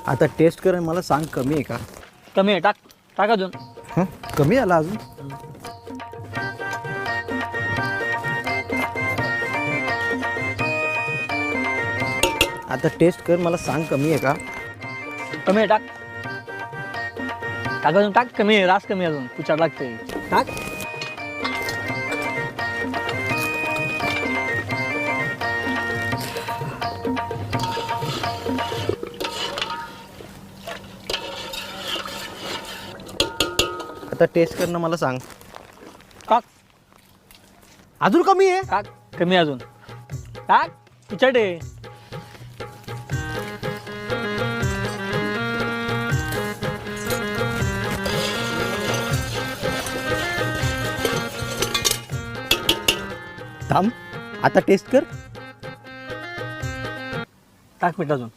आता टेस्ट कर आणि मला सांग कमी आहे का? कमी आहे, टाक टाक अजून. हं? कमी आला अजून? आता टेस्ट कर मला सांग कमी आहे का? कमी आहे, टाक टाक अजून, टाक. कमी आहे, रास कमी आहे अजून, तू लागते, टाक. आता टेस्ट कर ना मला सांग. टाक अजून कमी आहे? टाक कमी आहे अजून, टाक. तुझ्याकडे आहे. थांब. आता टेस्ट कर. टाक मीठ अजून.